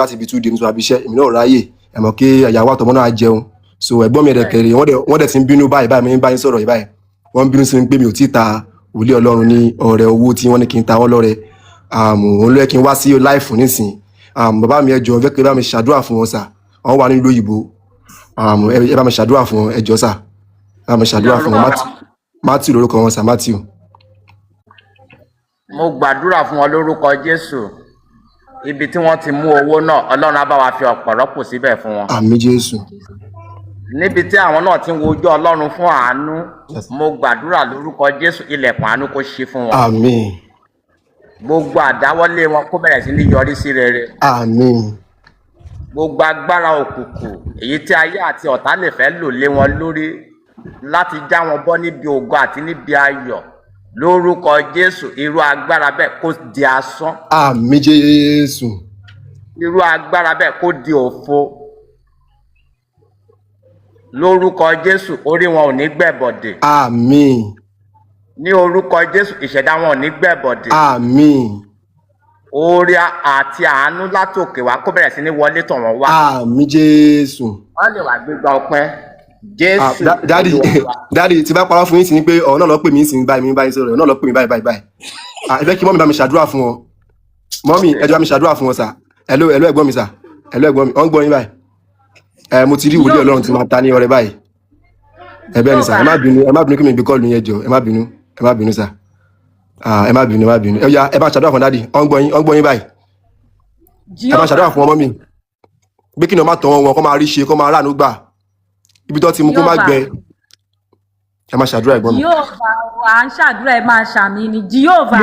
láti ibi 2 days nítorí àbíṣẹ́ èmi náà ráyè ẹ̀mọ́ kí ìyàwó àtọmọ náà jẹun so ẹ̀gbọ́n mi ẹ̀dẹ̀kẹ̀rẹ̀ wọ́n dẹ̀ ti ń bínú báyìí mi ń bá yín sọ̀rọ̀ báyìí wọ́n ń bínú sí mi pé mi ò tí ì ta wòlíì Ọlọ́run ní ọrẹ owó tí wọ́n ní kí n ta wọ́n lọ́rẹ òun ló yẹ kí n wá sí láìfù nísìn bàbá mi ẹ jọ̀ọ́ fẹ́ kí ẹ bá mi ṣàdúrà fún wọn sà àwọn wà nílùú òyìnbó ẹ bá mi ṣàdúrà fún wọn ẹ jọ̀ọ́ sà bá mi ṣàdúrà fún wọn Matthew lórúkọ wọn sà Matthew. Mo gbàdúrà fún wọn lórúkọ Jésù ibi tí wọ́n ti mú owó náà Ọlọ́run á bá wa fi ọ̀pọ̀ rọ́pò síbẹ̀ fún wọn. Àmín Jésù. Níbi tí àwọn náà ti ń wojú Ọlọ́run fún àánú mo gbàdúrà lórúkọ Jésù ilẹ̀kùn àánú kó ṣí fún wọn. Àmín. Gbogbo àdáwọ́lé wọn kó bẹ̀rẹ̀ sí ní yọrí sí rere. Àmín. Gbogbo agbára òkùnkùn èyí tí ayé àti ọ̀tá lè fẹ́ lò lé wọn lórí láti já wọn bọ́ níbi ògo àti níbi ayọ̀ lórúkọ Jésù irú agbára bẹ́ẹ̀ kó di asán. Àmín Jésù. Irú agbára bẹ́ẹ̀ kó di òfo lórúkọ Jésù orí wọn ò ní gbẹ̀bọ̀dè. Àmín. Ní orúkọ Jésù ìṣẹ̀dá wọn ò ní gbẹ̀bọ̀dè. Àmín. Oore àti àánú látòkè wá kó bẹ̀rẹ̀ sí ní wọlé tọ̀ wọ́n wá. Àmín Jésù. Wọ́n lè wá gbégbá ọpẹ́. Jésù. Dádì tí bá parọ́ fún yín sí ni pé ọ̀rọ̀ náà lọ pè mí sí báyìí mi báyìí sọ̀rọ̀ náà lọ pè mí báyìí. Ẹ fẹ́ kí mọ́mí bá mi ṣàdúrà fún wọn. Mọ́mí ẹ jọ̀ọ́ bá mi ṣàdúrà fún wọn sà. Hello ẹ̀gbọ́n mi sà. Hello ẹ̀gbọ́n mi. Ó ń gbọ́ yín báyìí. Mo ti rí wòlíì Ọlọ́run tí máa ta ní ọrẹ báyìí. Bẹ́ẹ̀ ni sà ẹ má bínú kí mi gbé kọ́ọ̀lù yẹn jọ ẹ má bínú sà. Ẹ má bínú. Ẹ bá ṣàdúrà fún dádì ó ń gbọ́ yín báyìí. Ẹ bá ṣàdúrà fún wọn mọ́mí. Gbé kí ni wọ́n má tọ́ wọn kó máa rí ṣe kó máa ráàánú gbà. Ibi tó ti mú kó má gbẹ. Ẹ má ṣàdúrà ẹ̀gbọ́n mi. Jehova à ń ṣàdúrà ẹ máa ṣàmì ni Jehova.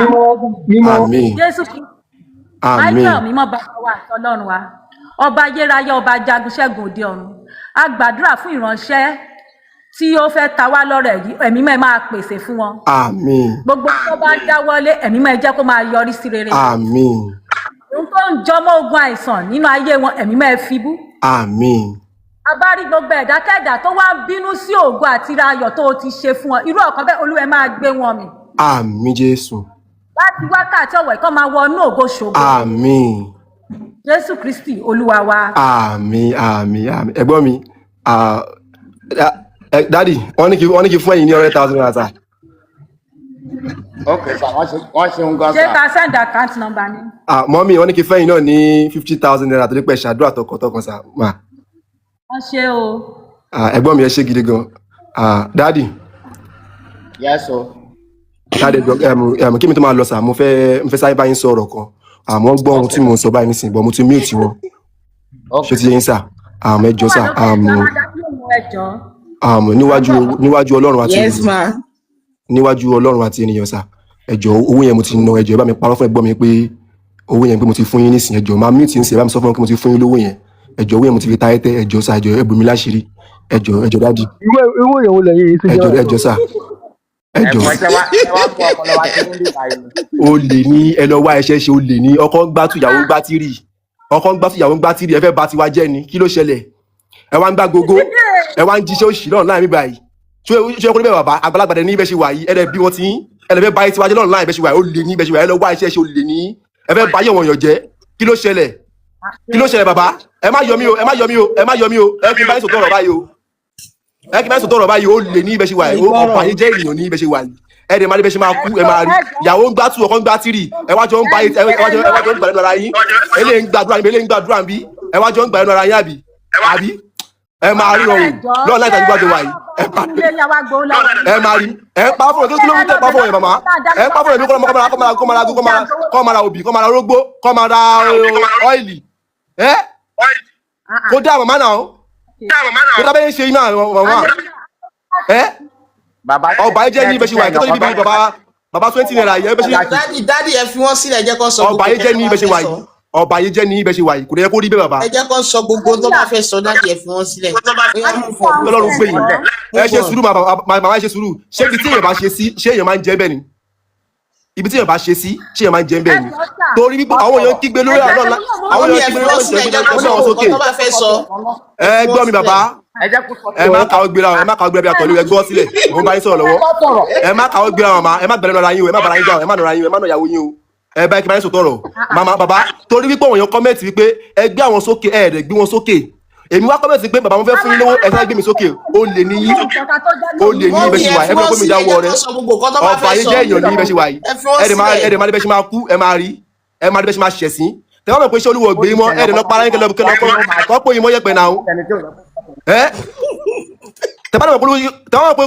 Àmín. Jésù Michael mímọ́ bá wa Ọlọ́run wa. Ọba ayérayé ọba jagun ṣẹ́gun òde ọ̀run. A gbàdúrà fún ìránṣẹ́ tí ó fẹ́ ta wá lọ́rẹ yìí ẹ̀mí mẹ́ máa pèsè fún wọn. Àmín. Gbogbo tó bá dáwọ́lé ẹ̀mí mẹ́ jẹ́ kó máa yọrí sí rere. Àmín. Ohun tó ń jọmọ́ ogun àìsàn nínú ayé wọn ẹ̀mí mẹ́ fi bú. Àmín. Abárí gbogbo ẹ̀dákẹ́dà tó wá bínú sí ògo àti ayọ̀ tó ti ṣe fún wọn irú ọ̀kan bẹ́ẹ̀ Olúwa máa gbé wọn mì. Àmín Jésù. Láti wákàtí ọ̀wọ̀ ìkọ́ máa wọ inú ògo ṣògo. Àmín. Jésù Kristi Olúwa wa. Àmín. Ẹ̀gbọ́n mi dádì wọ́n ní kí fún ẹ̀yin ní 100,000 naira sà. Okay sà wọ́n ṣe ń gbọ́ sà. Ṣé ká send account number ni? Mọ́mí wọ́n ní kí fún ẹ̀yin náà ní 50,000 naira torí pé ṣàdúrà tọkàntọkàn sà. Wọ́n ṣe o. Ẹ̀gbọ́n mi ẹ ṣé gidi gan. Dádì. Yes o. Dádì kí mi tó máa lọ sà mo fẹ́ sáré bá yín sọ̀rọ̀ kan. Àmọ́ gbọ́ ohun tí mo ń sọ báyìí nísìnyí bọ́ mo ti mute wọn. Ṣé ti yín sà? Ẹ jọ̀ọ́ sà. Níwájú Ọlọ́run àti ènìyàn. Níwájú Ọlọ́run àti ènìyàn sà. Ẹ jọ̀ọ́ owó yẹn mo ti ná ẹ jọ̀ọ́ ẹ bá mi parọ́ fún ẹ̀gbọ́n mi pé owó yẹn pé mo ti fún yín nísìnyí ẹ jọ̀ọ́ máa mute yín sí ẹ bá mi sọ fún wọn pé mo ti fún yín lówó yẹn. Ẹ jọ̀ọ́ owó yẹn mo ti fi ta ẹ́tẹ́ ẹ jọ̀ọ́ sà ẹ jọ̀ọ́ ẹ bù mí láṣìírí. Ẹ jọ̀ọ́ dádì. Ìwé ìyẹ̀wò lẹ́yìn yìí tó jẹ́. Ẹ jọ̀ọ́ sà. Ẹ jọ̀ọ́. O lè ní ẹ lọ wá ẹṣẹ́ ṣe o lè ní ọkọ ń gbátù ìyàwó ń gbátìrì ẹ fẹ́ bà tiwa jẹ́ ni kí ló ṣẹlẹ̀ ẹ wá ń gbá gogo ẹ wá ń jíṣẹ́ òṣì náà láàrin bíbá yìí ṣé ọkùnrin bẹ́ẹ̀ bàbá àgbàlagbà dẹ̀ ní ibẹ̀ ṣe wà yìí ẹ̀rẹ̀ bí wọ́n ti ń ẹ̀rẹ̀ fẹ́ báyìí tiwa jẹ́ náà láàrin ibẹ̀ ṣe wà yìí ó lè ní ibẹ̀ ṣe wà yìí ẹ lọ wá ẹṣẹ́ ṣe o lè ní ẹ fẹ́ báyìí wọ̀nyàn jẹ́ kí ló ṣẹlẹ̀ bàbá ẹ má yọ mí o ẹ kí n báyìí sòtọ́ ọ̀rọ̀ báyìí ó lè ní ibẹ̀ ṣe wà yìí ọ̀pọ̀ ayé jẹ́ ènìyàn ní ibẹ̀ ṣe wà yìí ẹ̀rẹ̀ máa rí bẹ́ẹ̀ ṣe máa kú ẹ máa rí ìyàwó ń gbátù ọkọ ń gbátìrì ẹ wá jọ ń bá ẹnu ara yín eléyìí ń gbàdúrà bí ẹ wá jọ ń gbà ẹnu ara yín àbí ẹ máa rí ọrùn lọ́nà láì tàbí gbàdúrà wáyé ẹ máa rí ẹ ń pa fún ẹ kí ló ń tẹ pa fún ẹ màmá ẹ ń pa fún ẹ bí kọ́ máa ra obì kọ́ máa ra orógbó kọ́ máa ra ọ́ìlì ẹ kó dá màmá náà kó dá bẹ́ẹ̀ ṣe iná màmá ẹ ọba yìí jẹ́ ní ibẹ̀ ṣe wà yìí kí tó ní bíbí bàbá 20 naira yìí ẹbẹ̀ ṣe dádì ẹ fi wọ́n sílẹ̀ ẹ jẹ́ kó sọ ọba yìí jẹ́ ní ibẹ̀ ṣe wà yìí ọba yìí jẹ́ ní ibẹ̀ ṣe wà yìí kò dẹ̀ yẹ kó rí bẹ́ẹ̀ bàbá. ẹ jẹ́ kó sọ gbogbo tó bá fẹ́ sọ dádì ẹ fi wọ́n sílẹ̀. Ọlọ́run gbé yìí ẹ ṣe sùúrù màmá ẹ ṣe sùúrù ṣé ibi tí èèyàn bá ṣe sí ṣé èèyàn máa ń jẹ́ bẹ́ẹ̀ ni ibi tí èèyàn bá ṣe sí ṣé èèyàn máa ń jẹ́ bẹ́ẹ̀ ni torí wípé àwọn èèyàn kígbe lórí àwọn èèyàn kígbe lórí ẹ gbọ́ mi bàbá ẹ má kàwé gbéra bí àtọ̀lú ẹ gbọ́ sílẹ̀ mo bá yín sọ̀rọ̀ lọ́wọ́ ẹ má kàwé gbéra màmá ẹ má bẹ̀rẹ̀ lọ́ra yín o ẹ má bàrà yín jà o ẹ má nọra yín o ẹ má nọ ìyàwó yín o ẹ bá kí n bá yín sọ tọrọ màmá bàbá torí wípé àwọn èèyàn kọ́mẹ̀tì wípé ẹ gbé àwọn sókè ẹ rẹ̀ gbé wọn sókè èmi wá kọ́mẹ̀tì pé bàbá wọn fẹ́ fún yín lówó ẹ fẹ́ gbé mi sókè ó lè ní yín bẹ́ẹ̀ ṣe wà ẹ fẹ́ kó mi dáwọ́ rẹ ọ̀fà ayé jẹ́ èèyàn ní bẹ́ẹ̀ ṣe wà yìí ẹ dẹ̀ máa bẹ́ẹ̀ ṣe máa kú ẹ máa rí bẹ́ẹ̀ ṣe máa ṣẹ̀sín tẹ́wọ́n mọ̀ pé ṣé olúwo gbé yín mọ́ ẹ dẹ̀ lọ para yín kẹlẹ́ kọ́ pé yín mọ́ yẹpẹ̀ náà tẹ́wọ́n pé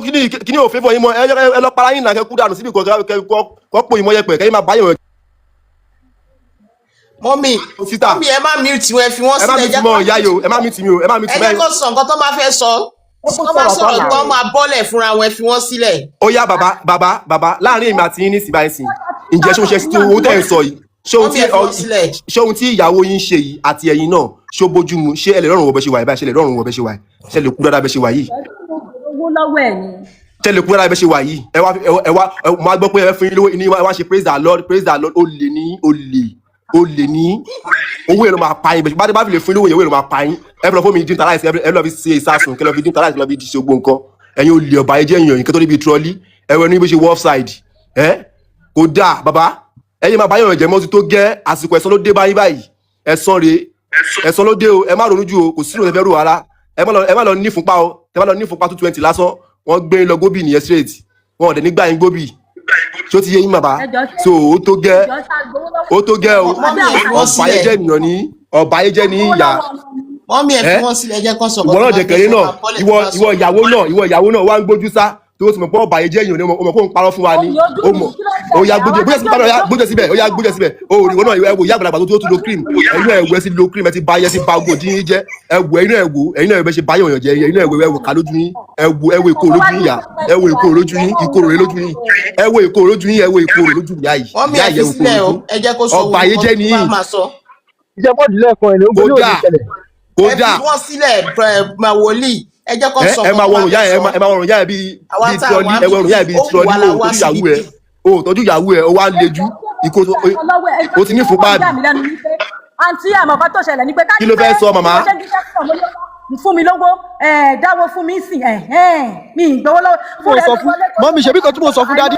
kíní òfin fọ yín mọ́ ẹ lọ para yín náà kẹ́ kú dànù síbi kọ́ pé yín mọ́ yẹpẹ̀ kẹ́ yín máa bá yín mọ́mì ẹ má mute wọn ẹ fi wọ́n sílẹ̀ ẹ má mute mi o ẹ má mute mi. ẹ jẹ́ kó sọ nǹkan tó máa fẹ́ sọ wọ́n bá sọ̀rọ̀ tó máa bọ́lẹ̀ fúnra wọn ẹ fi wọ́n sílẹ̀. ó yá bàbá láàrin èmi àti yín ní ìsìn báyìí ǹjẹ́ ṣé o ṣe sí owó tẹ̀ ń sọ yìí ṣé ohun tí ìyàwó yín ṣe yìí àti ẹ̀yin náà ṣó bójú mu ṣé ẹ lè rọrùn wọ bẹ́ ṣe wà yìí báyìí ṣe lè rọrùn wọ bẹ́ ṣe wà yìí ṣe lè kú dáadáa bẹ́ ṣe wà yìí ṣe lè kú dáadáa bẹ́ ṣe wà yìí ẹ wá máa gbọ́ pé ẹ fún yín lówó ní wá ṣe praise the Lord ó lè ní owó èrò máa pa yín bẹ́ẹ̀ bá fi lè fún ilé owó èrò máa pa yín ẹ lọ fún mi dín tàláìsì ẹ lọ fi ṣe ìsásùn kẹ lọ fi dín tàláìsì lọ fi ṣe gbogbo nǹkan ẹ̀yin ò lè ọba ẹjẹ èèyàn yìí kẹtọ níbi trọlí ẹwẹ ní bó ṣe wọ offside kò dáa bàbá ẹ̀yin máa bá yàn jẹ mọ́tò tó gẹ́ àsìkò ẹ̀san ló dé báyìí báyìí ẹ̀san ló dé o ẹ má ronú ju o kò sínú ẹ̀fẹ́ rò rárá ẹ má lọ ní fúnpá o ẹ má lọ ní fúnpá 220 lásán wọ́n gbé lọ góbì nìyẹn straight wọn ò dẹ̀ nígbà yín góbì tó ti yé yín bàbá so ó tó gẹ́ o ọba ayé jẹ́ ènìyàn ní ọba ayé jẹ́ ní ìyá mọ́mí ẹ̀ fún wọn sílẹ̀ jẹ́ kó sọ ìwọ náà jẹ̀kẹ̀rẹ́ náà ìwọ ìyàwó náà wá ń gbójú sá tó ti mọ̀ pé ọba ayé jẹ́ ènìyàn ní ọmọ kó ń parọ́ fún wa ní ó mọ̀ ó yá gbójú síbẹ̀ ó rí wọn náà ẹ wò ìyá àgbàlagbà tó lo cream ẹ̀yin náà ẹ̀wù ẹ ti lo cream ẹ ti ba ayé ti ba ogun dín jẹ́ ẹ̀wù ẹ̀yin náà ẹ̀wù ẹ ṣe báyọ̀ yàn jẹ́ ẹ̀yin náà ẹ̀wù ká lójú yín ẹ̀wù èkó lójú yín yá ẹ̀wù èkó lójú yín ìkorò rẹ lójú yín ẹ̀wù èkó lójú yín ẹ̀wù èkó lójú yá yìí yá yẹ èkó lójú ọba ayé jẹ́ níyìn kódà ẹ fi wọ́n sílẹ̀ wòlíì ẹ jẹ́ kó sọ ẹ máa wọrùn yá ẹ bíi trọlí ẹ wọrùn yá ẹ bíi trọlí o tọ́jú ìyàwó ẹ o wá ń lejú o ti ní fúnpá bí. àǹtí àmọ̀kọ́ tó ṣẹlẹ̀ ní pé kí ló fẹ́ sọ màmá. fún mi lówó dáwọ́ fún mi sìn mi ìgbowó lọ́wọ́. mọ́mí ṣebí kan tí mo sọ fún dádì.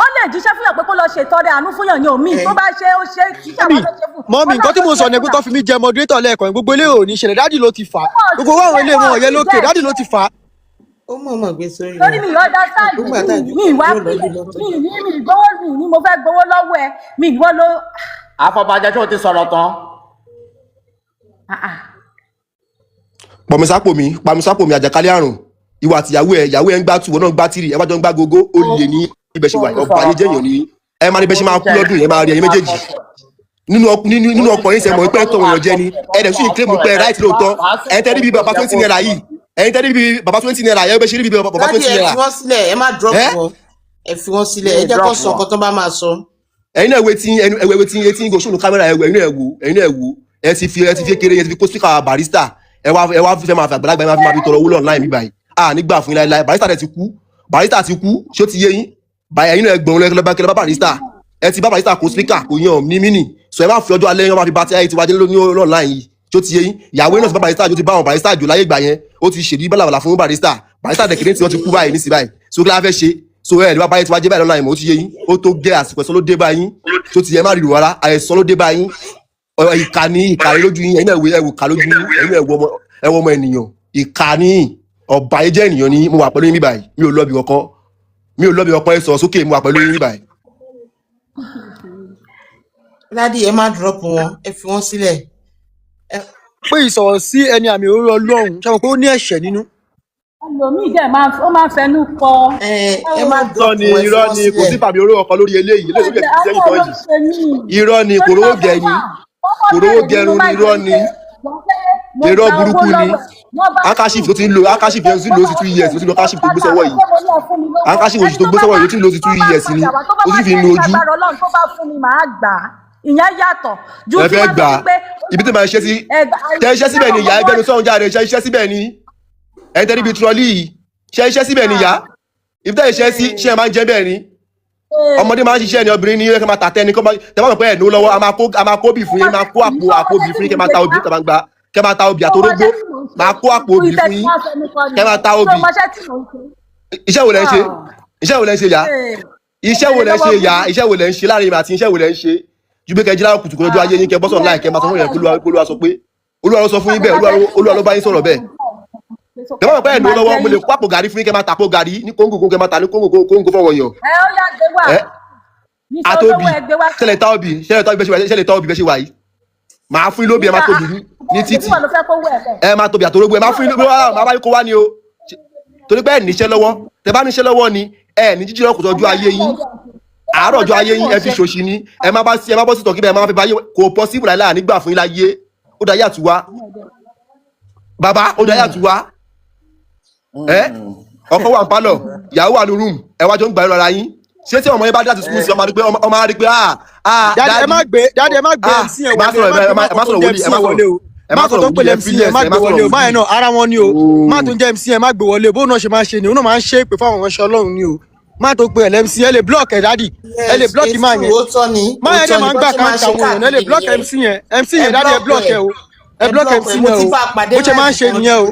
ó lè jíṣẹ́ fún yàn pé kó lọ ṣètọrẹ àánú fún yàn ní omi tó bá ṣe ó ṣe jíṣẹ́ àwọn ló ṣe fún. mọ́mí nǹkan tí mo sọ ni pé tó fi mí jẹ moderator lẹ́ẹ̀kan gbogbo ilé ò ní ṣẹlẹ̀ dádì ló ti fà á gbogbo àwọn ilé wọn ọ̀yẹ́ lókè dádì ló ti fà á. ó mọ̀ gbé sórí lórí mi ọ̀dà sáàdì mi ìwà mi ìgbowó mi ni mo fẹ́ gbowó lọ́wọ́ ẹ mi ìwọ ló. àfọ̀bàjẹ́ tí o ti sọ̀rọ̀ tán. pàmísápò mi àjàkálẹ̀ àrùn ìwà àtìyàwó ẹ ń gbá tù wọn náà gbá tìrì ẹ bá jọ ń gbá gogo ó lè ní ibẹ̀ ṣe wà ọba ayé jẹ́ èèyàn ní ẹ máa ní bẹ́ ṣe máa kú lọ́dún yẹn máa rí ẹ̀yin méjèèjì nínú ọkùnrin ṣe mọ̀ pé ẹ̀tọ́ wọn jẹ́ ni ẹ̀dẹ̀ sì ń kílè mú pé ráìtì lóòótọ́ ẹ̀yin tẹ́ níbi bàbá 20 naira yìí ẹ̀yin tẹ́ níbi bàbá 20 naira yẹn bẹ́ ṣe níbi bàbá 20 naira. ẹ fi wọ́n sílẹ̀ ẹ má drop wọn ẹ fi wọ́n sílẹ̀ ẹ jẹ́ kó sọ nǹkan tó bá máa sọ. ẹ̀yin náà ẹwẹ́ tí etí ń gòṣùnù kámẹ́rà ẹ̀yin náà wò ẹ ti fi kéré ẹ ti fi kó síkà barista ẹ wá fífẹ́ máa fi àgbàlagbà máa fi máa fi tọrọ owó lọ́nà láì mí báyìí nígbà fún yín láìláì barista ti kú ṣó ti yé yín báyìí ẹ̀yin náà gbọ̀n lẹ́kẹ́lẹ́ bá barista ẹ ti bá barista kó speaker kò yan ní mínì so ẹ bá fi ọjọ́ alẹ́ yẹn máa fi bá ti ayé ti wájú ní online yìí tó ti yé yín ìyàwó náà ti bá barista jọ ti bá àwọn barista jù láyé ìgbà yẹn ó ti ṣèlú bálàbàlà fún barista dẹ̀kẹ́dẹ́ tí wọ́n ti kú báyìí nísì báyìí so kí la fẹ́ ṣe so ẹ̀ nípa báyìí ti wájú báyìí online mọ̀ ó ti yé yín ó tó gẹ́ àsìkò ẹ̀sán ló dé báyìí tó ti yẹ má rírun rárá àìsàn ló dé báyìí ìkànnì lójú yín ẹ̀yin náà ẹ̀wù ká lójú yín ẹ̀yin náà ẹ̀wù ọmọ ènìyàn ìkànnì ọba ayé jẹ́ ènìyàn ni mo wà pẹ̀lú yín báyìí mi ò lọ́bi ọkọ ẹ sọ sókè mo wà pẹ̀lú yín báyìí. dádì ẹ má drop wọn ẹ fi wọn sílẹ̀. pé ìsọ̀rọ̀ sí ẹni àmì òróró Ọlọ́run ṣe mọ̀ pé ó ní ẹ̀ṣẹ̀ nínú. ẹlòmíì dẹ̀ ó máa ń fẹnu kọ. ẹ má drop wọn ẹ fi wọn sílẹ̀. irọ́ ni kò sí fàmì òróró ọkọ lórí eléyìí lórí ẹ̀ ti sẹ́yìn tọ́ yìí irọ́ ni kò rówó gẹ̀yìn ni irọ́ burúkú ni akashif tó ti ń lo akashif yẹn ló ti 2 years ló ti lo akashif tó gbé sọ́wọ́ yìí akashif òsì tó gbé sọ́wọ́ yìí ló ti lo ti 2 years ni ó sì fi ń lo ojú. ìyẹn yàtọ̀ ju kí wọ́n ti pé ibi tí màá ṣe sí tẹ iṣẹ́ síbẹ̀ ni ìyá ẹgbẹ́ mi sọ̀rọ̀ jáde ṣe iṣẹ́ síbẹ̀ ni ẹ̀ tẹ́ níbi trọ́lì yìí ṣe iṣẹ́ síbẹ̀ ni ìyá ibi tẹ́ iṣẹ́ sí ṣe máa ń jẹ́ bẹ́ẹ̀ ni ọmọdé máa ń ṣiṣẹ́ ni obìnrin ní ẹ̀kẹ́ máa tà tẹ́ni tẹ́ bá mọ̀ pé ẹ̀ ní lọ́wọ́ a máa kó bì fún yín máa kó àpò bì fún yín kẹ́ máa ta obì tẹ́ máa gba kẹ́ máa ta obì àtorógbó máa kó àpò obì fún yín kẹ́ máa ta obì. iṣẹ́ wo lẹ́ ń ṣe yá iṣẹ́ wo lẹ ń ṣe ìyá iṣẹ́ wo lẹ ń ṣe láàrin ìmọ̀ àti iṣẹ́ wo lẹ ń ṣe ju pé kẹjí láwọn kùtùkù lójú ayé yín kẹ bọ́sọ̀ láì kẹ máa sọ fún yẹn pé Olúwa sọ pé Olúwa ló sọ fún yín bẹ́ẹ̀ Olúwa ló bá yín sọ̀rọ̀ bẹ́ẹ̀ kẹ bá wọn pẹ́ ẹ̀ lọ́wọ́ mo lè kó àpò gàrí fún yín kẹ máa tàpó gàrí ní kóńgò kẹ máa tà ní kóńgò fọwọ́ yàn. ó yá gbé wá. Àtòbí ṣẹlẹ̀ tá òbí bẹ́ ṣe wà yìí máa fún yín lóbi ẹ máa tóbi ní títì ẹ máa tóbi àtòrógbó ẹ máa fún yín lóbi máa bá yín kó wá ni o torí pé ẹ níṣẹ́ lọ́wọ́ tẹ bá níṣẹ́ lọ́wọ́ ni ẹ ní jíjí lọ́kùtọ̀ ọjọ́ ayé yín àárọ̀ ọjọ́ ayé yín ẹ fi ṣòṣì ni ẹ má bọ́ sí tọ̀kí bẹ́ẹ̀ máa fi báyé kò possible láìláà nígbà fún yín láyé ó dá yàtú wá bàbá ó dá yàtú wá ọkọ wà ń pálọ̀ ìyàwó wà ní room ẹ wájọ ń gbà lọ́ra yín ṣé tí ọmọ yẹn bá dá ti school sí ọmọ á rí pé dáàdì ẹ má gbé MC yẹn wọlé ẹ má sọ̀rọ̀ wọlé ẹ má sọ̀rọ̀ wọlé MC yẹn má gbé wọlé o máa yẹn náà ara wọn ni o má tó ń jẹ́ MC yẹn má gbé wọlé bóun náà ṣe máa ṣe ni òun náà máa ń ṣe é pé fáwọn ọ̀ránṣẹ́ Ọlọ́run ni o má tó pe MC ẹ lè block ẹ dáàdì ẹ lè block máa yẹn máa yẹn dẹ̀ máa ń gbà káńtà wọn yẹn ẹ lè block MC yẹn dáàdì ẹ block ẹ o ẹ block MC yẹn o bó ṣe máa ń ṣe nìyẹn o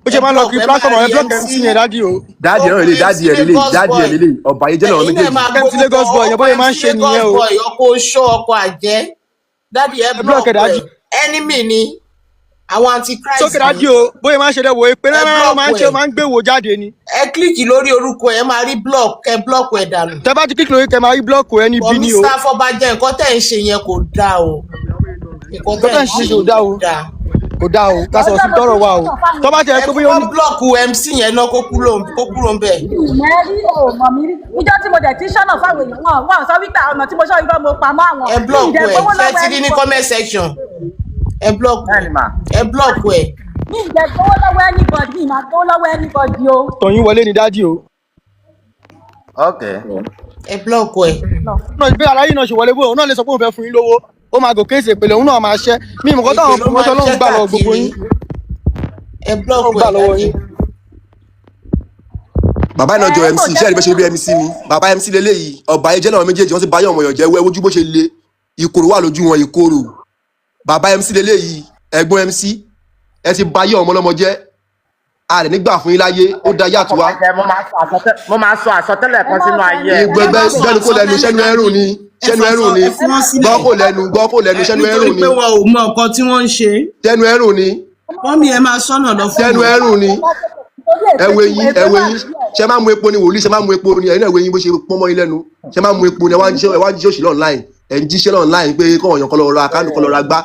bó ṣe máa ń lọ kiri platform ẹ block MC yẹn dáàdì o. dáàdì ẹ lélẹ̀ ọba yẹn jẹ́ náà méjèèjì. MC Lagos boy yẹn bóyá máa ń ṣe nìyẹn o. ọkọ oṣó ọkọ àjẹ́ dáàdì ẹ block ẹ enemy ni àwọn antichrist. sókè dájú o bóyá máa ń ṣe dẹ wo pé náà máa ń gbé wo jáde ni. ẹ kílíkì lórí orúkọ ẹ máa rí block ẹ dànù. tẹ bá ti kílíkì lórí kẹ máa rí block ẹ níbí ni o. Mr. Afọbajẹ nǹkan tẹ̀ ń ṣe yẹn kò dáa o. nǹkan tẹ̀ ń ṣe kò dáa o kò dáa o ká sọ sí tọrọ wa o. tó bá jẹ́ pé bóyá ó ní blọọkù MC yẹn náà kó kúrò ń bẹ̀. mẹ́rí o mọ̀ mí rí ìjọ tí mo dẹ̀ ti ṣọ́nà fáwọn èèyàn wọn sọ wípé ọ̀nà tí mo ṣọ́ irọ́ mo pamọ́ àwọn. ẹ blọọkù ẹ fẹ́ ti rí ní comment section ẹ blọọkù ẹ. mi ì jẹ́ gbówó lọ́wọ́ anybody mi ì máa gbówó lọ́wọ́ anybody o. tọ̀yìn wọlé ni dájú o. ẹ blọọkù ẹ. náà ìgbé ara yìí náà ṣe wọlé bó òun náà lè sọ pé òun fẹ́ fún yín lówó ó máa gòkè èsè pèlè òun náà máa ṣẹ́ mí ìmọ̀kọ́ táwọn ọmọ Ọlọ́run gbà lọ gbogbo yín. ẹ blọọkù ẹ dájú. bàbá iná jọ MC iṣẹ́ ìrìbẹ́ ṣe bí MC ni bàbá MC lélẹ́yìí ọba ayé jẹ́ náà méjèèjì wọ́n ti báyọ̀ ọmọ èèyàn jẹ́ wẹ́ ojú bó ṣe le ìkorò wà lójú wọn ìkorò bàbá MC lélẹ́yìí ẹ̀gbọ́n MC ẹ ti báyọ̀ ọmọ ọlọ́mọ jẹ́ a lè nígbà fún yín láyé ó da yàtọ̀ wá. mo máa sọ àsọtẹ́lẹ̀ kan sínú ayé ẹ. gbẹ́nu kó lẹ́nu ṣẹ́nu ẹrù ni gbọ́ kó lẹ́nu ṣẹ́nu ẹrù ni. nítorí pé wọn ò mọ nǹkan tí wọ́n ń ṣe. ṣẹ́nu ẹrù ni. mọ́mí ẹ máa sọ́nà lọ fún mi. ṣẹ́nu ẹrù ni. ẹwẹ yín ṣe máa mú epo ni wòlíì ṣe máa mú epo ni ẹ̀yin ẹwẹ yín bó ṣe pọ́nmọ́ yín lẹ́nu ṣe máa mú epo ni ẹ wá ń jíṣẹ́ òṣìlẹ̀ online ẹ̀ ń jíṣẹ́ online pé kọ́ ọ̀yàn kan lọ ra àkáǹtì kan lọ ra gbá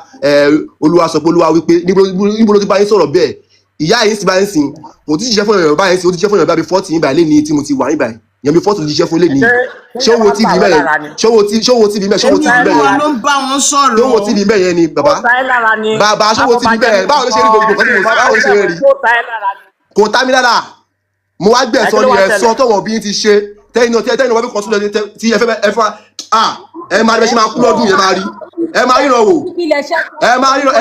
Olúwa sọ pé Olúwa wípé níbo ló ti bá yín sọ̀rọ̀ bẹ́ẹ̀ ìyá yín sì bá yín sìn kò tí ì ṣiṣẹ́ fún èèyàn báyìí ó ti ṣiṣẹ́ fún èèyàn bá bí 40 yín báyìí lé ní tí mo ti wà yín báyìí ìyẹn bí 40 jíṣẹ́ fún lé ní ṣé owó tv mẹ́yẹn ṣé owó tv mẹ́yẹn ló ń bá wọn sọ̀rọ̀ ṣé owó tv mẹ́yẹn ni bàbá ṣé owó tv mẹ́yẹn báwo ló ṣe rí gbogbo nǹkan tí mo báwo ló ṣe rí kò tá mi lára mo wá gbẹ̀sán ni ẹ̀sán tọ̀wọ̀n bí ti ṣe tẹ́yìn náà wọ́n fi kàn sílẹ̀ tí ẹ fẹ́ ẹ máa rí bẹ́ẹ̀ ṣe máa kú lọ́dún yẹn máa rí ẹ máa ríran wò ẹ máa ríran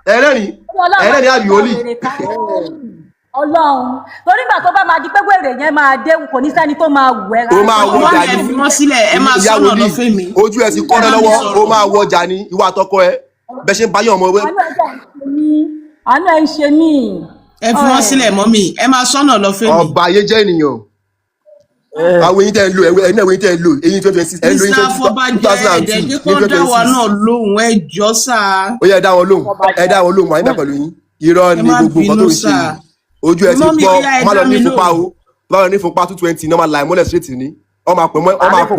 ẹ̀rẹ́ni àbí olí. Ọlọ́run torí gbà tó bá máa di pé wèrè yẹn máa dé kò ní sẹ́ni tó máa wù ẹ́ rárá. ó máa wọ ọjà ní ẹ fi wọ́n sílẹ̀ ẹ máa sọ̀nà lọ fún mi. ojú ẹ ti kọ́ ẹ lọ́wọ́ ó máa wọ ọjà ní ìwà àtọkọ ẹ bẹ́ẹ̀ ṣe ń báyọ̀ ọmọ ẹ. àánú ẹ ń ṣe mí. ẹ fi wọ́n sílẹ̀ mọ́mí ẹ máa sọ̀nà lọ fún mi. ọba ayé jẹ́ ènìyàn àwọn eyín tẹ́ ń lò ẹ̀yin náà eyín tẹ́ ń lò eyín 2026 ẹ̀ ń lo eyín 2002 ní 2026. ẹ jọ sáà. ó yẹ ẹ dá wọn lóhùn wáyé bẹ́ẹ̀ pẹ̀lú yín irọ́ ni gbogbo nǹkan tó ń ṣe ojú ẹ ti pọ̀ ọmọ lọ ní ìfúnpá o ọmọ lọ ní ìfúnpá 220 ní ọmọ láì mọ́lẹ̀ straight ní ọmọ àpò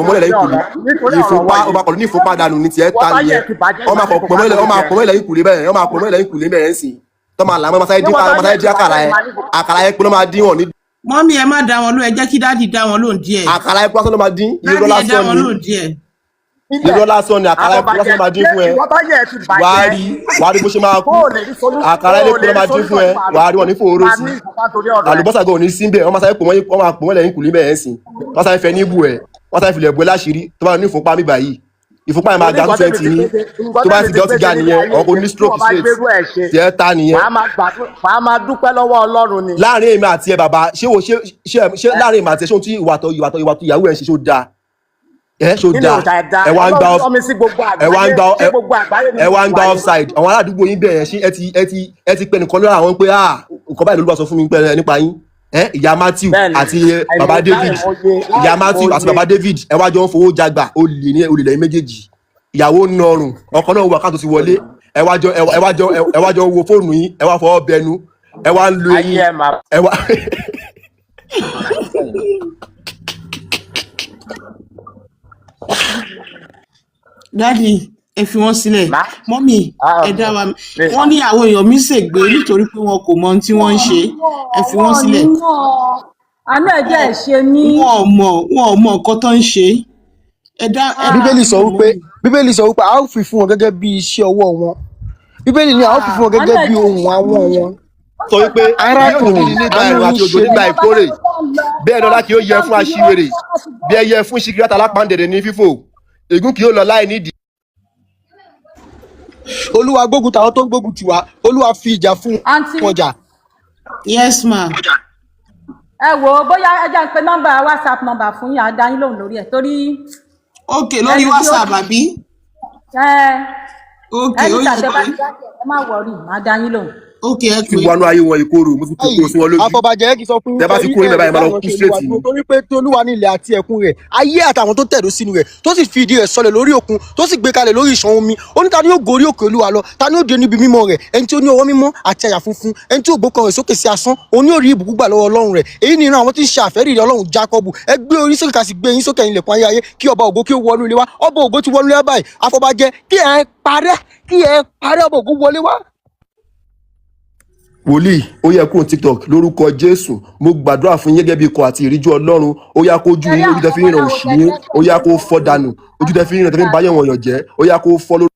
mọ́lẹ̀ lẹ́yìn kùlé ìfúnpá ọmọ àpò ní ìfúnpá dànù ní tiẹ̀ ta nìyẹn ọmọ àpò mọ́lẹ̀ lẹ́yìn kùlé bẹ́ẹ̀ ọmọ àpò mọ́lẹ̀ lẹ́yìn kùlé bẹ́ẹ̀ ń sìn tọ́mọ àlàmọ́ masáyé dín àkàrà ẹ pé ló máa dín wọn ní. mọ́mí ẹ má dá wọn lóhùn ẹ jẹ́ kí dáàdì dá wọn lóhùn díẹ̀. àkàrà ẹ pé ló máa dín irọ́ lásán ni àkàrà ẹ pé lásán máa dín fún ẹ wàá rí bó ṣe máa kú àkàrà ẹ pé ló máa dín fún ẹ wàá rí wọn ní fòró sí àlùbọ́sà gan ò ní sí bẹ́ẹ̀ wọ́n máa sáré pò mọ́ lẹ́yìn kùlé bẹ́ẹ̀ sìn wọ́n sáré fẹ́ ní ibù ẹ̀ wọ́n sáré filẹ̀ bu ẹ láṣìírí tó bá ní ìfúnpá mi báyìí ìfúnpá yẹn máa ga 220 ní tó bá ti dọ́tí ga nìyẹn ọkọ̀ ní stroke straight tí ẹ ta nìyẹn. màá máa dúpẹ́ lọ́wọ́ Ọlọ́run ni. láàrin èmi àti ẹ bàbá ṣé láàrin èmi àti ẹ ṣé ohun tí ìwà tó ìyàwó ẹ ń ṣe ṣó dáa ṣó dáa ẹ wá ń gba offside àwọn aládùúgbò yín bẹ̀rẹ̀ ṣé ẹ ti pẹ́ nìkan lọ́ra àwọn pé nǹkan báyìí ló bá sọ fún mi nípa yín ìyá Matthew Bẹ́ẹ̀ni, àti bàbá David ìyá Matthew àti bàbá David ẹ wá jọ ń fowó jagbà olè ní olè lẹ́yìn méjèèjì ìyàwó ń nọrùn ọkọ náà wọ àkáǹtì ti wọlé ẹ wá jọ wo fóònù yín ẹ wá fọwọ́ bẹnu ẹ wá ń lo eyín ẹ wá. Daddy, ẹ fi wọ́n sílẹ̀. Mọ́mì, ẹ dá wa. Wọ́n ní àwọn èèyàn mi ṣègbè nítorí pé wọn kò mọ ohun tí wọ́n ń ṣe. Ẹ fi wọ́n sílẹ̀. Àánú ẹ̀jẹ̀ ẹ̀ ṣe mí. Wọn ò mọ nǹkan tó ń ṣe. Bíbélì sọ wípé a ó fi fún wọn gẹ́gẹ́ bí iṣẹ́ ọwọ́ wọn. Bíbélì ní a ó fi fún wọn gẹ́gẹ́ bí ohun àwọn wọn. Sọ wípé arákùnrin nígbà ẹ̀rùn àti òjò nígbà ìkórè bẹ́ẹ̀ lọ́lá kí ó yẹ fún aṣiwèrè bí ẹ yẹ fún ṣìkìrátà alápáǹdẹ̀dẹ̀ ní fífò ègún kì yóò lọ láì nídìí. Olúwa gbógun tàwọn tó ń gbógun tiwa Olúwa fi ìjà fún wọn jà. Yes ma. Ẹ wò ó bóyá ẹ jẹ́ ń pe nọ́mbà WhatsApp nọ́mbà fún yín àdá yín lóhùn lórí ẹ̀ torí. Ok lórí WhatsApp àbí. Ok ó yẹ kó ẹ má wọrí àdá yín lóhùn. Ok ẹ pé. Ìwà ayé wọn ìkorò mo fi kókó sí wọn lójú. Àfọ̀bàjẹ́ kì í sọ fún tẹ́ bá ti kúrò níbẹ̀ báyìí máa lọ kú straight ni. torí pé Olúwa ní ilẹ̀ àti ẹ̀kún rẹ̀ ayé àtàwọn tó tẹ̀dó sínú rẹ̀ tó sì fi ìdí rẹ̀ sọlẹ̀ lórí òkun tó sì gbé kalẹ̀ lórí ìṣàn omi ó ní ta ni yóò gorí òkè Olúwa lọ ta ni yóò dé níbi mímọ́ rẹ̀ ẹni tí ó ní ọwọ́ mímọ́ àti àyà funfun ẹni tí ó gbókan rẹ̀ sókè sí asán òun yóò rí ìbùkún gbà lọ́wọ́ Ọlọ́run rẹ̀ èyí ni ìran àwọn tí ń ṣe àfẹ́rí rẹ̀ Ọlọ́run Jákọ́bù ẹ gbé orí sókè ká sì gbé yín sókè ilẹ̀kùn ayé kí ọba ògo kí ó wọnú ilé wa ọba ògo ti wọnú ilé wa báyìí Àfọ̀bàjẹ́ kí ẹ parẹ́ ọba ògo wọlé wá. Wòlíì ó yẹ kúrò TikTok lórúkọ Jésù mo gbàdúrà fún yín gẹ́gẹ́ bí ikọ̀ àti ìríjú Ọlọ́run ó yá kó ojú yín ojú tẹ́ fi ń ràn òṣì yín ó yá kó fọ́ dànù ojú tẹ́ fi ń ràn tẹ́ fi ń báyọ̀ wọ̀nyàn jẹ́ ó yá kó fọ́ lórí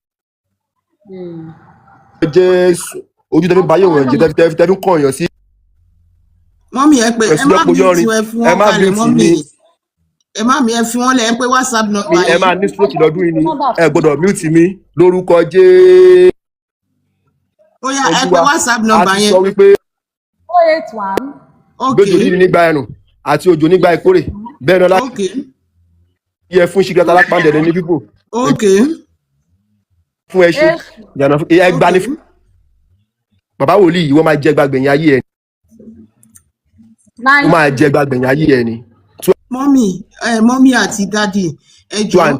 Jésù ojú tẹ́ fi ń báyọ̀ wọ̀nyàn jẹ́ tẹ́ fi ń kọ̀ọ̀yàn sí. Mọ́mì ẹ pé ẹ má bí tí ẹ fi wọ́n kalẹ̀ mọ́mì ẹ má mi ẹ fi wọ́n lẹ̀ ẹ pé WhatsApp number yìí. ẹ máa ní stroke lọ́dún yìí ni ẹ gbọ́dọ̀ mute mi lórúkọ Jésù. Ó yá ẹ pé WhatsApp number yẹn. a ti sọ wípé 081. gbójú yìí nígbà ẹ̀rùn àti òjò nígbà ìkórè bẹ́ẹ̀ náà láti yẹ fún ṣìkìrátà alápáǹdẹ̀dẹ̀ ní bíbò fún ẹṣin ìyànà ẹgbà ní fún bàbá wòlíì wọ́n máa jẹ gbàgbẹ̀yìn ayé ẹ̀ wọ́n máa jẹ gbàgbẹ̀yìn ayé ẹ̀ ni. mọ́mì àti dádì ẹ jọ̀ọ́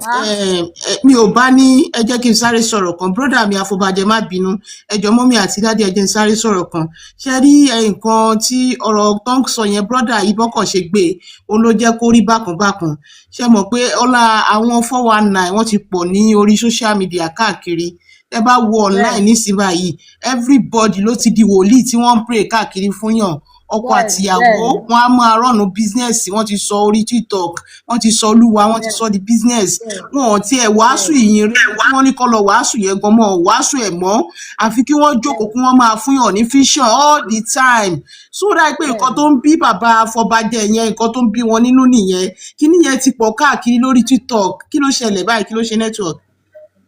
mi ò bá ní ẹ jẹ́ kí n sáré sọ̀rọ̀ kan brọ́dà mi Afọbajẹ má bínú ẹ jọ̀ọ́ mọ́mì àti dádì ẹ jẹ́ n sáré sọ̀rọ̀ kan ṣe rí nǹkan tí ọ̀rọ̀ tó ń sọ yẹn brọ́dà yìí bọ́kàn ṣe gbé òun ló jẹ́ kó rí bákan ṣe mọ̀ pé ọlá àwọn 419 wọ́n ti pọ̀ ní orí social media káàkiri ẹ bá wo online nísìnyí báyìí everybody ló ti di wòlíì tí wọ́n ń pray káàkiri fún yàn ọkọ àtìyàwó wọn á máa rọ̀nù bísínẹ́sì wọ́n ti sọ orí TikTok wọ́n ti sọ Olúwa wọ́n ti sọ di bísínẹ́sì wọn ò tiẹ̀ wàásù ìyìn rẹ̀ wọ́n ní kọ́ lọ wàásù yẹn gan mọ́ wàásù ẹ̀ mọ́ àfi kí wọ́n jókòó kí wọ́n máa fún yàn ní vision all the time so dáa pé nǹkan tó ń bí bàbá Afọbajẹ yẹn nǹkan tó ń bí wọn nínú nìyẹn kíní yẹn ti pọ̀ káàkiri lórí TikTok kí ló ṣẹlẹ̀ báyìí kí ló ṣe network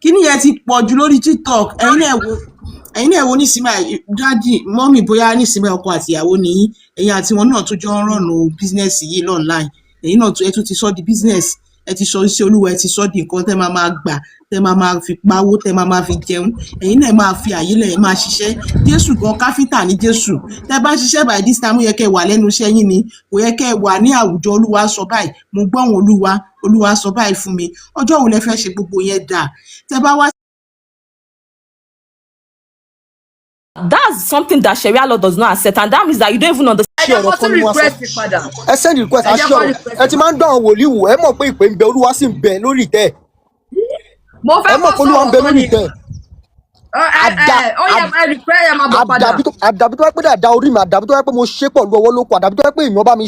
kíní yẹn ti pọ̀ jù lórí TikTok ẹ̀yin náà wo nísìnyí dájì mọ́mì bóyá nísìnyí ọkọ àtìyàwó ni ẹ̀yin àti wọn náà tó jọ ń rọ̀nù bísínẹ́sì yìí online ẹ̀yin náà ẹ tún ti sọ di bísínẹ́sì ẹ ti sọ iṣẹ́ Olúwa ẹ ti sọ di nǹkan tẹ́ máa gbà tẹ́ máa fi pawó tẹ́ máa fi jẹun ẹ̀yin náà máa fi àyè lẹ̀ máa ṣiṣẹ́ Jésù gan káfíńtà ní Jésù tẹ́ bá ṣiṣẹ́ by this time ó yẹ kẹ́ wà lẹ́nu iṣẹ́ yín ni kò yẹ kẹ́ wà ní àwùjọ Olúwa sọ báyìí mo gbọ́ wọn Olúwa sọ báyìí fún mi ọjọ́ wo lẹ fẹ́ ṣe gbogbo yẹn dà tẹ́ bá wá. That's something that Sharia law does not accept, and that means that you don't even understand. Ẹ send request aṣọ ẹ ti máa ń dán wòlíì wò ẹ mọ̀ pé ìpè ń bẹ Olúwa sì ń bẹ lórí ìtẹ́ ẹ mọ̀ pé Olúwa ń bẹ lórí ìtẹ́ àdàbí tó wá pé dáadáa orí mi àdàbí tó wá pé mo ṣe pọ̀ lu ọwọ́ lóko àdàbí tó wá pé èèyàn bá mi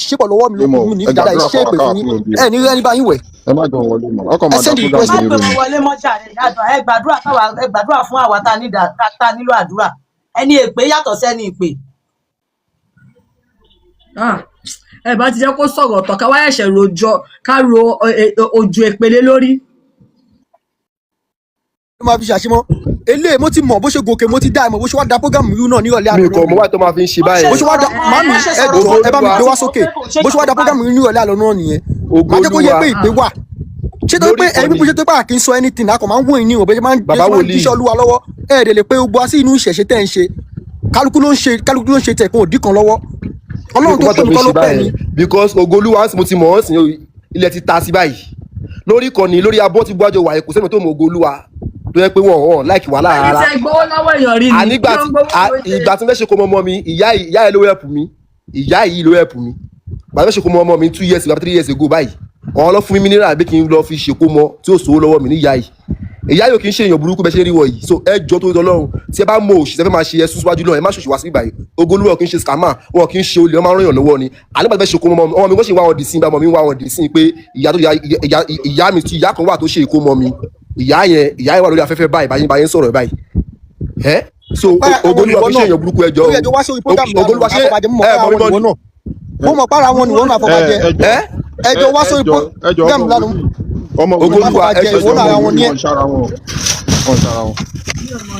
ṣe pọ̀ lọ́wọ́ mi lóko mi ní dáadáa iṣẹ́ ìpè fún yín ẹ ní rẹ́ni bá yín wẹ̀. Ẹ má jọ wọlé mọ́ ọkọ̀ máa dá ẹ gbé wọn wọlé mọ́jà ẹ gbàdúrà fún àwa tá a nílò àdúrà ẹni èpè yàtọ̀ sẹ́ni ìpè. Ẹ bá ti jẹ́ kó sọ̀rọ̀ ọ̀tọ̀ ká wá ẹ̀ṣẹ̀ rojọ́ ká ro ojú èpèlé lórí. Ó máa fi ṣàṣemọ́ eléyìí mo ti mọ̀ bó ṣe gòkè mo ti dá ìmọ̀ bó ṣe wá da program yìí náà nírọ̀lẹ́ àná. mi kò mọ̀ wá tó máa fi ń ṣe báyìí. bó ṣe wá da màmí ẹ bá mi gbé wá sókè bó ṣe wá da program yìí nírọ̀lẹ́ àná náà nìyẹn. máa jẹ́ kó yẹ pé ìpè wà ṣé tó pé ẹ̀mí bó ṣe tó pé àkín sọ anything akọ̀ máa ń wọ̀nyí ní ìwọ̀n bó ṣe máa ń jíṣẹ́ Olúwa lọ́wọ́ ẹ̀ẹ́dẹ̀ lè pé gbogbo sí inú ìṣẹ̀ṣe tẹ́ ń ṣe kálukú ló ń ṣe tẹ̀ kó òdì kan lọ́wọ́ ọlọ́run tó pè mí kọ́ ló pè mí. because Ogoluwa mo ti mọ̀ ọ́n sìn ilẹ̀ ti ta sí báyìí lórí ìkànnì lórí abọ́ tí gbọ́jọ wà kò sẹ́ni tó mọ Ogoluwa tó yẹ pé wọ́n láìkì wà lára rárá. ìgbà tí wọ́n ṣe kó mọ́ mi ìyá ẹ̀ ló help mi ìyá yìí ló help mi gbàgbé ṣe kó mọ́ mi 2 years ago 3 years ago báyìí ọ̀hún lọ fún mi mineral bí kí n lọ fi ṣèkó mọ tí ó sòwò lọ́wọ́ mi ní ìyá yìí ìyá yóò kì í ṣe èèyàn burúkú bẹ́ẹ̀ ṣe rí wọ̀ yìí so ẹ jọ tó Ọlọ́run tí ẹ bá mọ òṣìṣẹ́ fẹ́ máa ṣe ẹsùn síwájú náà ẹ má ṣòṣì wá sí báyìí Ogoluwa kì í ṣe scammer wọn kì í ṣe olè wọn máa ń ràn yàn lọ́wọ́ ni àlébàtà fẹ́ ṣe kó mọ ọmọ mi wọ́n ṣe wá wọn dì sí ọmọ mi wá wọn dì sí pé ìyá mi tí ìyá kan wà tó ṣe ìkó mọ mi ìyá yẹn wà lórí afẹ́fẹ́ báyìí báyìí ń sọ̀rọ̀ báyìí so Ogoluwa kì í ṣe èèyàn burúkú ẹjọ́ Ogoluwa ṣe mọ̀ mi náà mo mọ̀ para wọn nìwọ́n náà àfọ̀bàjẹ́ ẹjọ́ wá sórí program lánàá ọmọ Ogoluwa ẹjọ́ ìwọ́n ara wọn ní ẹ̀.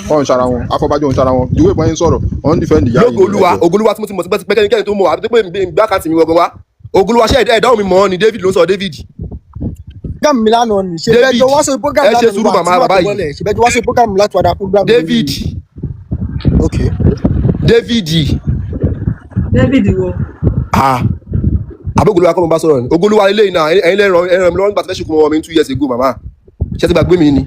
wọ́n ń ṣara wọn afọbajẹ́ ń ṣara wọn ìwé ìbọn yín sọ̀rọ̀ wọ́n ń dìfẹ́ǹdì ìyá yìí. Ogoluwa tí mo ti mọ̀ sí pẹ́kẹ́nikẹ́ni tó mọ̀ àbí pé ìgbà kan tì mí wọ́n wá Ogoluwa ṣe ẹ̀dáwọ̀ mi mọ̀ ni David ló sọ David. program mi lánàá ni ṣe bẹ́ẹ̀ wá sórí program lánàá ẹ ṣe sùúrù màmá bàbá yìí ṣe bẹ́ẹ̀ wá sórí program láti wàdà program. David okay David wo. àbí Ogoluwa kọ́ mo bá sọ̀rọ̀ ni Ogoluwa ilé iná ẹ̀yin lẹ́ràn mi lọ́wọ́ nígbà tí fẹ́ ṣe kó mọ́ mi 2 years ago màmá ṣe ti gbàgbé mi ni.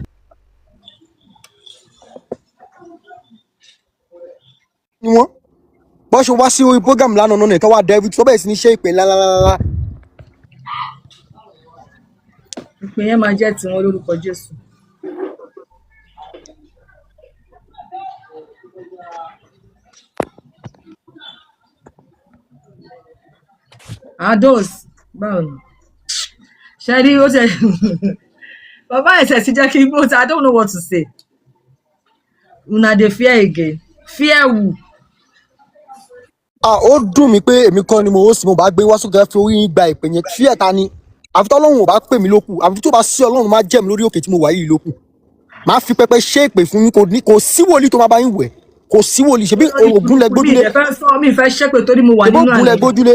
ni wọ́n bọ́ ṣe wá sí orí program lánàá náà nìkan wá David tó bẹ̀rẹ̀ sí ní ṣe ìpè ńláńláńlá. ìpè yẹn máa jẹ́ tiwọn lórúkọ Jésù. Ados báwo ni ṣe rí ó ṣe bàbá ẹ̀sẹ̀ ti jẹ́ kí n vote I don't know what to say una dey fear again fear who. Ó dùn mí pé èmi kọ́ ni mo ó sì mo bá gbé wá sókè fi orí yín gba ìpè yẹn fear ta ni àfi tọ́lọ́run ò bá pè mí lókù àfi tó bá sí Ọlọ́run má jẹ́ mi lórí òkè tí mo wà yìí lókù máa fi pẹpẹ ṣe ìpè fún yín kò sí wòlíì tó máa bá yín wẹ̀ kò sí wòlíì ṣebí Ògún lẹ gbójúlé mi fẹ́ ṣépè torí mo wà nínú Ògún lẹ gbójúlé.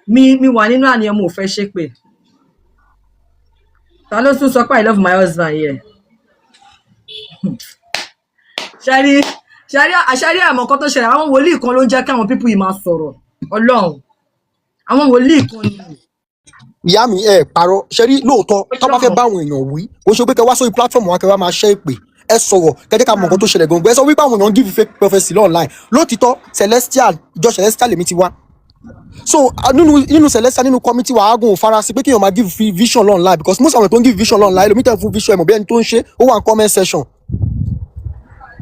mi wà nínú àníyàn mo fẹ́ ṣépè ta ló tún sọ pé I love my husband here ṣẹ́rí àmọ́ kan tó ṣẹlẹ̀ àwọn wòlíì kan ló ń jẹ́ kí àwọn pípù yìí máa sọ̀rọ̀ Ọlọ́run àwọn wòlíì kan ni. ìyá mi parọ́ ṣẹ́rí lóòótọ́ tó bá fẹ́ bá àwọn èèyàn wí kò ṣe pé kẹ wá sórí platform wa kẹ wá máa ṣẹ́ ìpè ẹ sọ̀rọ̀ kẹ́jẹ́ ká mọ̀ nǹkan tó ṣẹlẹ̀ gbọ̀ngbẹ́ sọ wípé àwọn èèyàn give fake prophecy online lóòtítọ́ ìjọ celestial lèmi ti wá so nínú celestial nínú committee wa agun fara sí pé kéèyàn máa give vision online because most àwọn tó ń give vision online ẹlòmíì tẹ̀ fún vision ẹ̀mọ̀ bí ẹni tó ń ṣe ó wà ní comment section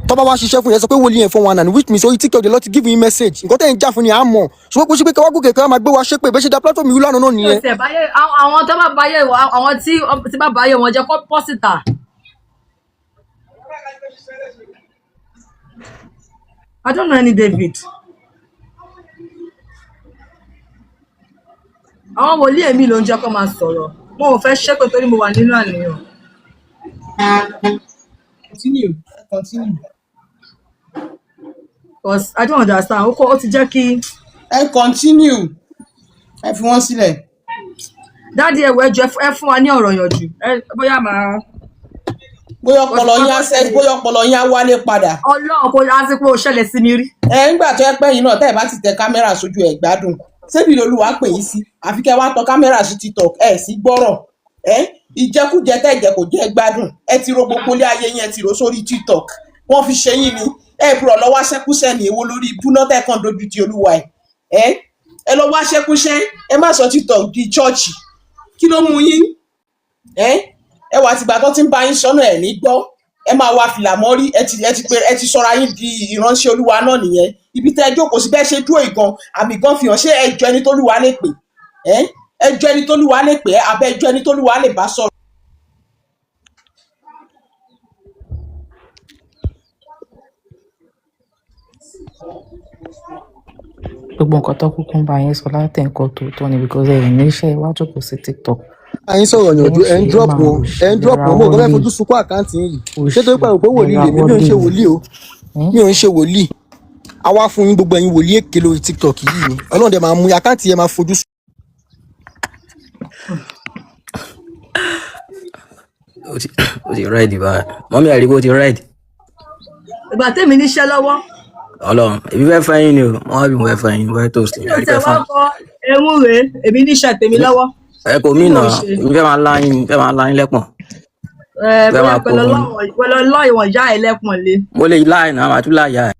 tọ́ba wá ṣiṣẹ́ fún yẹn sọ pé wòlíì yẹn fún wa nàní which means orí TikTok de lọ ti give me message nǹkan tẹ̀ ń jà fún ni à ń mọ̀ ṣùgbọ́n kò ṣe pé kẹwàá gòkè kẹwàá máa gbé wa ṣépè bẹ́ẹ̀ ṣe da platform ìlú lánàá náà nìyẹn. àwọn tó bá báyé àwọn tí bá báyé wọn jẹ́ kó pọ́sìtà. I don't know any David. àwọn wòlíì èmi ló ń jẹ́ kó máa sọ̀rọ̀ mo ò fẹ́ ṣépè torí mo wà nínú àníyàn. Continue. Because I don't understand ó ti jẹ́ kí. ẹ continue ẹ fi wọ́n sílẹ̀. dáàdi ẹ̀wọ̀ ẹjọ́ ẹ fún wa ní ọ̀rọ̀ yànjú bóyá máa. bóyá ọpọlọ yín á wálé padà. Ọlọ́run kò yá sí pé ó ṣẹlẹ̀ sí mi rí. Nígbà tó ẹ pẹ́ yín náà tẹ́ ẹ bá ti tẹ kámẹ́rà sójú ẹ̀ gbádùn ṣébi lolúwa pè yín sí àfi kẹ́ wá tọ kámẹ́rà sí TikTok ẹ̀ sí gbọ́rọ̀ ìjẹkújẹ tẹ́ ìjẹ kò jẹ́ gbádùn ẹ ti ro gbogbo ilé ayé yẹn ti ro sórí TikTok wọ́n fi ṣe yín ni bùrọ̀ lọ́wọ́ ṣẹ́kúṣẹ́ ní èwo lórí ibú náà tẹ́ kàn dojú ti olúwa ẹ lọ wá ṣẹ́kúṣẹ́ ẹ má sọ TikTok di chọ́ọ̀chì kí ló mú yín ẹ wà tìgbà tó ti ń bá yín sọ́nà ẹ̀ ní gbọ́ ẹ máa wá fìlà mọ́rí ẹ ti sọra yín di ìránṣẹ́ olúwa náà nìyẹn ibi tẹ́ ẹ jókòó sí bẹ́ẹ̀ ṣe dúró ìgan àmì gan fi hàn ṣé ẹjọ́ ẹni tó lúwa lè pè ẹjọ́ ẹni tó lúwa lè pè abẹ́ ẹjọ́ ẹni tó lúwa lè bá sọ̀rọ̀. gbogbo nǹkan tó kúkú ń bá yín sọ láti nǹkan tó tọ́ ni because ẹ̀yìn níṣẹ́ iwájú kò sí TikTok. àyín sọ̀rọ̀ yànjú ẹ̀ ń drop wọn mo kàn fẹ́ fojú sunkún àkáǹtì yìí ṣé tó pẹ̀lú pé wòlíì lè mi ò ń ṣe wòlíì o mi ò ń ṣe wòlíì a wá fún yín gbogbo ẹ̀yin wòlíì èké lórí TikTok yìí ni Ọlọ́run dẹ̀ máa mú àkáǹtì yẹn máa fojú sùn. ó ti ride báyìí mọ́mí àríwó ti ride. ìgbà tèmi níṣẹ́ lọ́wọ́. Ọlọ́run èmi fẹ́ fẹ́ yín ni o wọ́n bí mo fẹ́ fẹ́ yín mo fẹ́ tó sí èmi ò ẹ̀rí tẹ̀ pẹ́ wá fún kọ ewu rèé èmi níṣẹ́ tèmi lọ́wọ́. ẹ kò tí mí mò nà ń ṣe. èmi fẹ́ máa láyín lẹ́pọ̀n fẹ́ bóyá máa kó pẹ̀lú fún yín ọlọ́ ìwọ̀n ìyá ẹ̀ lẹ́pọ̀n lé. mo lè láì náà màá tún láyà ẹ̀.